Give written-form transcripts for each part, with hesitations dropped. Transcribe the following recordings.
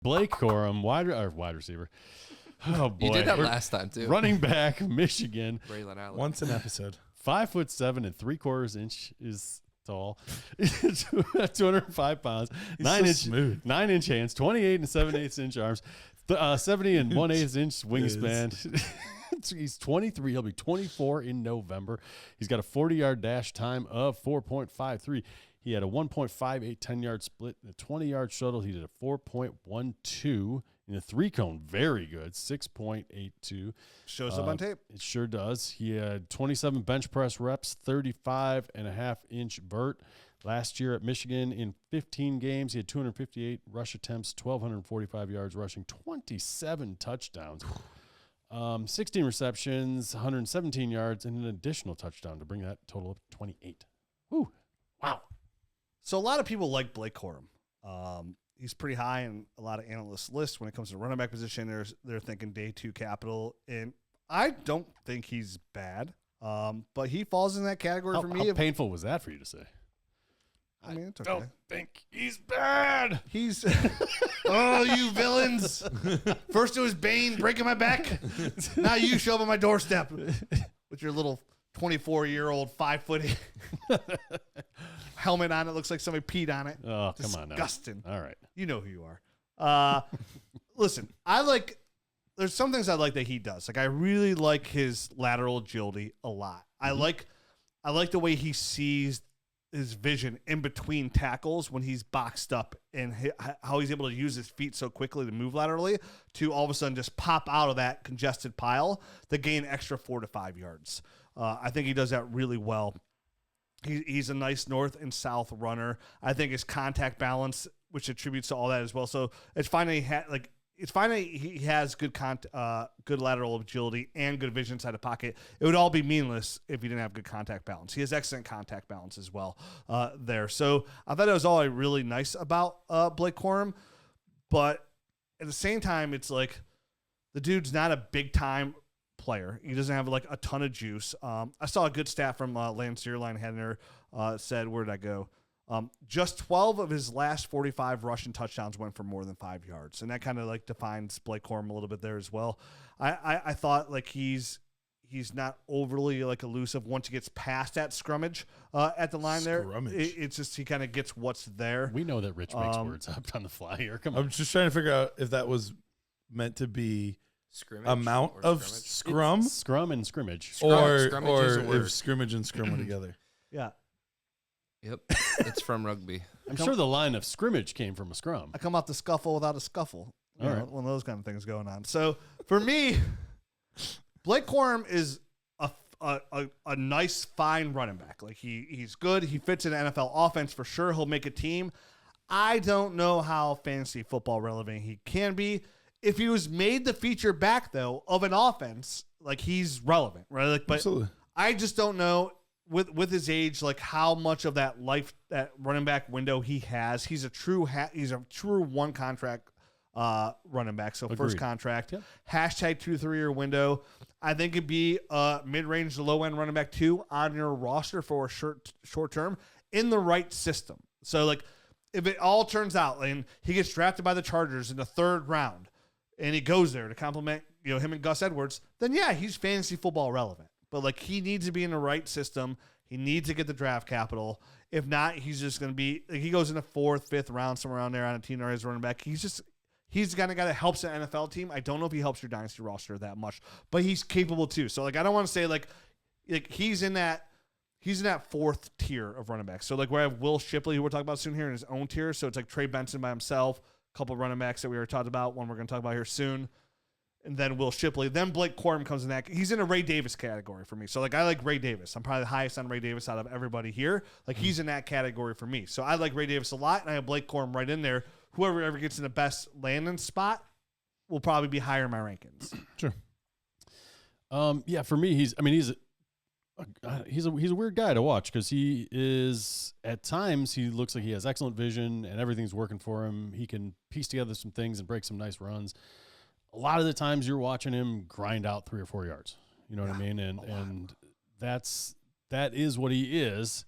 Blake Corum, wide receiver. Oh boy, you did that last time too. Running back, Michigan. Braylon Allen. Once an episode. 5'7" and 3/4 inches tall, 205 pounds, 9-inch hands, 28 and 7/8 inch arms, 70 and 1/8 inch wingspan. He's 23. He'll be 24 in November. He's got a 40-yard dash time of 4.53. He had a 1.58 10-yard split, a 20-yard shuttle. He did a 4.12 in a 3-cone. Very good, 6.82. Shows up on tape. It sure does. He had 27 bench press reps, 35.5-inch vert. Last year at Michigan in 15 games, he had 258 rush attempts, 1,245 yards rushing, 27 touchdowns. 16 receptions, 117 yards, and an additional touchdown to bring that total up to 28. Woo. Wow. So a lot of people like Blake Corum. He's pretty high in a lot of analysts' lists when it comes to running back position. They're thinking day 2 capital, and I don't think he's bad. But he falls in that category for me. How painful was that for you to say? I mean, it's okay. Don't think he's bad. He's oh, you villains! First it was Bane breaking my back. Now you show up on my doorstep with your little 24-year-old 5-foot helmet on. It looks like somebody peed on it. Oh, come on now. Disgusting. All right. You know who you are. Listen, there's some things I like that he does. Like, I really like his lateral agility a lot. Mm-hmm. I like the way he sees his vision in between tackles when he's boxed up, and how he's able to use his feet so quickly to move laterally to all of a sudden just pop out of that congested pile to gain extra 4 to 5 yards. I think he does that really well. He's a nice north and south runner. I think his contact balance, which attributes to all that as well. So it's fine that he has good good lateral agility and good vision inside the pocket. It would all be meaningless if he didn't have good contact balance. He has excellent contact balance as well there. So I thought it was all really nice about Blake Corum, but at the same time, it's like the dude's not a big time player. He doesn't have like a ton of juice. I saw a good stat from Lance Zierlein Hedner said, where did I go? Just 12 of his last 45 rushing touchdowns went for more than 5 yards. And that kind of like defines Blake Corum a little bit there as well. I thought like he's not overly like elusive once he gets past that scrummage at the line there. It's just he kind of gets what's there. We know that Rich makes words up on the fly here. Come on. I'm just trying to figure out if that was meant to be Scrimmage amount of scrum, scrum and scrimmage, or if scrimmage and scrum are together. Yeah. Yep, it's from rugby. I'm sure the line of scrimmage came from a scrum. I come out the scuffle without a scuffle. All right. One of those kind of things going on. So for me, Blake Corum is a nice, fine running back. Like he's good. He fits in the NFL offense for sure. He'll make a team. I don't know how fantasy football relevant he can be. If he was made the feature back though of an offense, like he's relevant, right? Like, but Absolutely. I just don't know with his age, like how much of that running back window he has. He's a true one contract running back. So Agreed. First contract, Yep. hashtag 2 3 year window. I think it'd be a mid-range to low end running back 2 on your roster for a short term in the right system. So like if it all turns out and he gets drafted by the Chargers in the 3rd round and he goes there to complement, him and Gus Edwards, then yeah, he's fantasy football relevant. But like he needs to be in the right system. He needs to get the draft capital. If not, he's just going to be like, he goes in the 4th, 5th round somewhere around there on a team that is running back. He's the kind of guy that helps an NFL team. I don't know if he helps your dynasty roster that much, but he's capable too. So like I don't want to say like he's in that 4th tier of running backs. So like where I have Will Shipley, who we'll talk about soon here, in his own tier. So it's like Trey Benson by himself, a couple of running backs that we already talked about, one we're going to talk about here soon. And then Will Shipley. Then Blake Corum comes in that. He's in a Ray Davis category for me. So, like, I like Ray Davis. I'm probably the highest on Ray Davis out of everybody here. Like, he's in that category for me. So, I like Ray Davis a lot, and I have Blake Corum right in there. Whoever ever gets in the best landing spot will probably be higher in my rankings. Sure. Yeah, for me, he's a weird guy to watch because he is, at times, he looks like he has excellent vision and everything's working for him. He can piece together some things and break some nice runs. A lot of the times you're watching him grind out 3 or 4 yards. You know what I mean? And that is what he is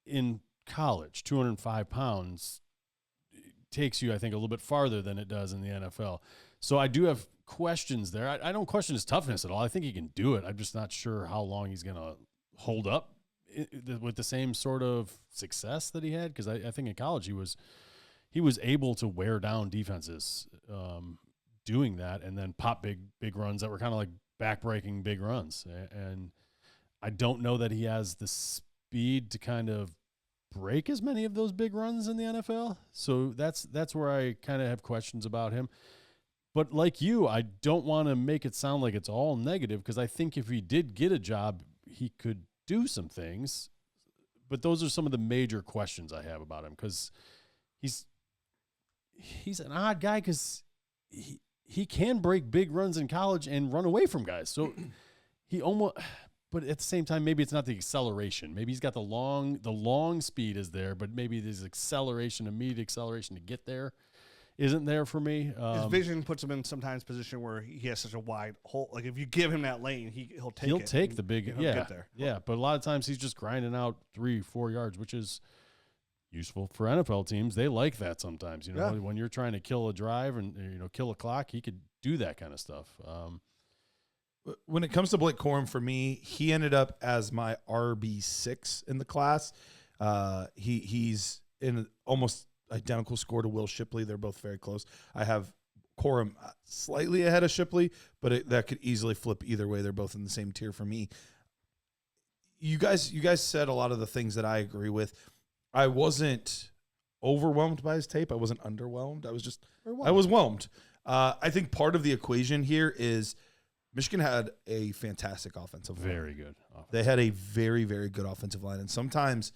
in college. 205 pounds. takes you, I think, a little bit farther than it does in the NFL. So I do have questions there. I don't question his toughness at all. I think he can do it. I'm just not sure how long he's going to hold up with the same sort of success that he had, because I think in college he was able to wear down defenses doing that, and then pop big runs that were kind of like back-breaking big runs. And I don't know that he has the speed to kind of break as many of those big runs in the NFL. So that's where I kind of have questions about him. But like you, I don't want to make it sound like it's all negative, because I think if he did get a job, he could do some things. But those are some of the major questions I have about him, because he's an odd guy, because he can break big runs in college and run away from guys. So he almost, but at the same time, maybe it's not the acceleration. Maybe he's got the long speed is there, but maybe his immediate acceleration to get there isn't there for me. His vision puts him in sometimes position where he has such a wide hole. Like if you give him that lane, he'll take the big, he'll get there. Yeah. But a lot of times he's just grinding out 3-4 yards, which is useful for NFL teams. They like that sometimes, when you're trying to kill a drive and, kill a clock, he could do that kind of stuff. When it comes to Blake Corum, for me, he ended up as my RB6 in the class. He's in almost identical score to Will Shipley. They're both very close. I have Corum slightly ahead of Shipley, but that could easily flip either way. They're both in the same tier for me. You guys said a lot of the things that I agree with. I wasn't overwhelmed by his tape. I wasn't underwhelmed. I was whelmed. I think part of the equation here is Michigan had a fantastic offensive line. Very good. They had a very, very good offensive line. And sometimes,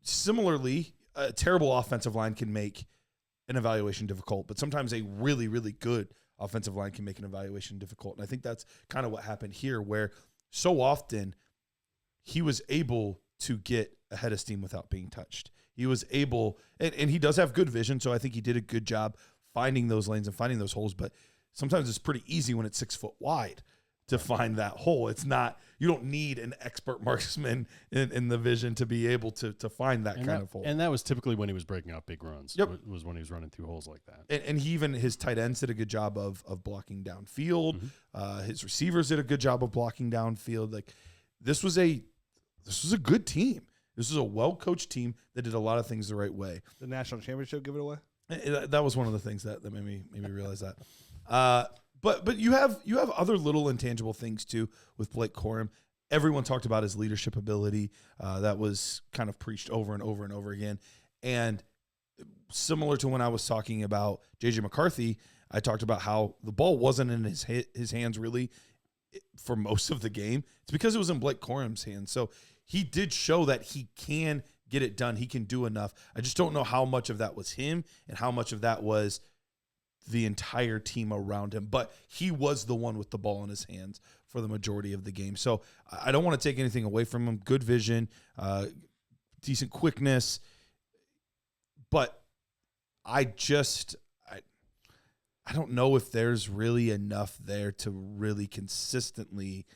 similarly, a terrible offensive line can make an evaluation difficult, but sometimes a really, really good offensive line can make an evaluation difficult. And I think that's kind of what happened here, where so often he was able to get ahead of steam without being touched. He was able, and he does have good vision, so I think he did a good job finding those lanes and finding those holes, but sometimes it's pretty easy when it's 6 foot wide to find that hole. It's not, you don't need an expert marksman in the vision to be able to find that kind of hole. And that was typically when he was breaking out big runs. Yep. Was when he was running through holes like that. And his tight ends did a good job of blocking downfield. Mm-hmm. His receivers did a good job of blocking downfield. Like this was a good team. This was a well-coached team that did a lot of things the right way. The national championship give it away? That was one of the things that made me realize that. But you have other little intangible things too with Blake Corum. Everyone talked about his leadership ability. That was kind of preached over and over and over again. And similar to when I was talking about J.J. McCarthy, I talked about how the ball wasn't in his hands really for most of the game. It's because it was in Blake Corum's hands. So he did show that he can get it done. He can do enough. I just don't know how much of that was him and how much of that was the entire team around him. But he was the one with the ball in his hands for the majority of the game. So I don't want to take anything away from him. Good vision, decent quickness. But I don't know if there's really enough there to really consistently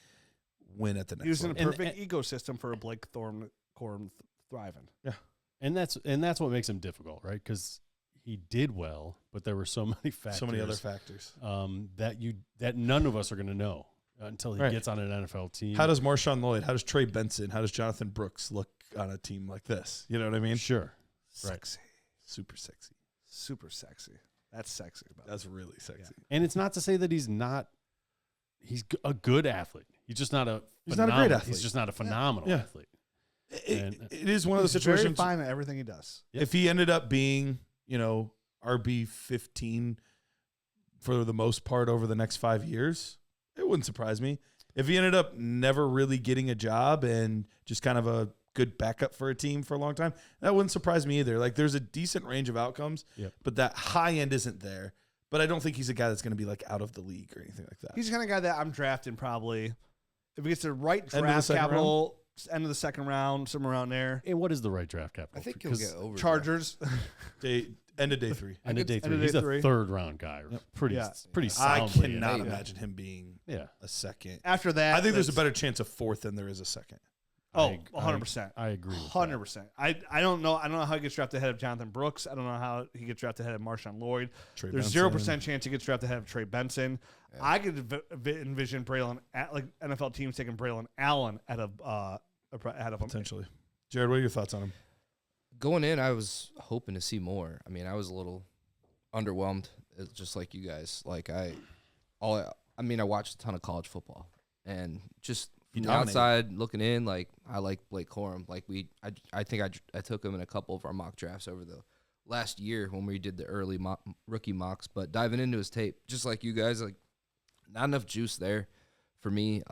win at the next level. He was in a perfect ecosystem for a Blake Corum thriving. Yeah. And that's what makes him difficult, right? Because he did well, but there were so many factors. So many other factors. That none of us are going to know until he gets on an NFL team. How does Marshawn Lloyd, how does Trey Benson, how does Jonathan Brooks look on a team like this? You know what I mean? Sure. Sexy. Super sexy. Super sexy. That's sexy. That's really sexy. Yeah. And it's not to say that he's a good athlete. He's just not a great athlete. He's just not a phenomenal athlete. It is one of those situations. Very fine at everything he does. Yep. If he ended up being, RB 15 for the most part over the next 5 years, it wouldn't surprise me. If he ended up never really getting a job and just kind of a good backup for a team for a long time, that wouldn't surprise me either. Like there's a decent range of outcomes, but that high end isn't there. But I don't think he's a guy that's going to be like out of the league or anything like that. He's the kind of guy that I'm drafting probably if he gets the right draft capital. End of the second round, somewhere around there. And what is the right draft capital? I think he'll get over Chargers. End of day 3. End of day 3. End of He's day a 3. third round guy. Yep. Pretty I soundly. cannot imagine him being a second. After that, I think there's a better chance of fourth than there is a second. Oh, 100%. I agree with 100%. I don't know. I don't know how he gets drafted ahead of Jonathan Brooks. I don't know how he gets drafted ahead of Marshawn Lloyd. There's 0% chance he gets drafted ahead of Trey Benson. Yeah. I could envision Braylon like NFL teams taking Braylon Allen ahead of him. Potentially. Jared, what are your thoughts on him? Going in, I was hoping to see more. I mean, I was a little underwhelmed, just like you guys. Like I watched a ton of college football, and just from the outside looking in, like I like Blake Corum. Like I think I took him in a couple of our mock drafts over the last year when we did the early rookie mocks. But diving into his tape, just like you guys, like not enough juice there for me.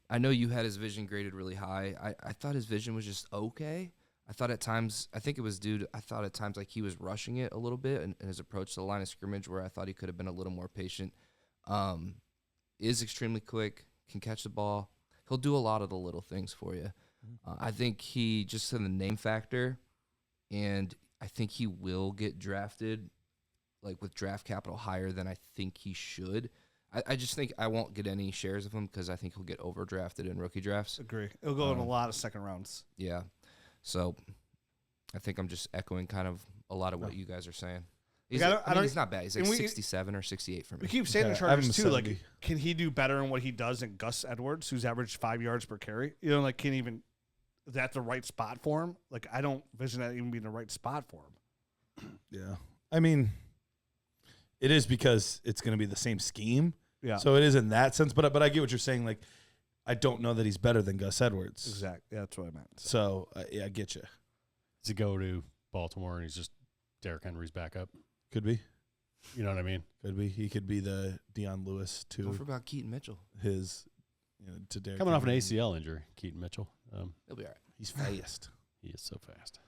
I know you had his vision graded really high. I thought his vision was just okay. I thought at times like he was rushing it a little bit in his approach to the line of scrimmage, where I thought he could have been a little more patient. Is extremely quick, can catch the ball. He'll do a lot of the little things for you. I think he just in the name factor, and I think he will get drafted like with draft capital higher than I think he should. I just think I won't get any shares of him because I think he'll get overdrafted in rookie drafts. Agree. It'll go in a lot of second rounds. Yeah. So I think I'm just echoing kind of a lot of what you guys are saying. He's not bad. He's like 67 or 68 for me. We keep saying the Chargers too. Like, can he do better in what he does than Gus Edwards, who's averaged 5 yards per carry? You know, like, is that the right spot for him? Like, I don't vision that even being the right spot for him. Yeah. I mean, it is because it's going to be the same scheme. Yeah. So it is in that sense. But I get what you're saying. Like, I don't know that he's better than Gus Edwards. Exactly. Yeah, that's what I meant. So, I get you. To go to Baltimore and he's just Derrick Henry's backup. Could be. You know what I mean? Could be. He could be the Deion Lewis to Don't forget about Keaton Mitchell. To Derrick Coming off an Henry. ACL injury, Keaton Mitchell. He'll be all right. He's fast. He is so fast.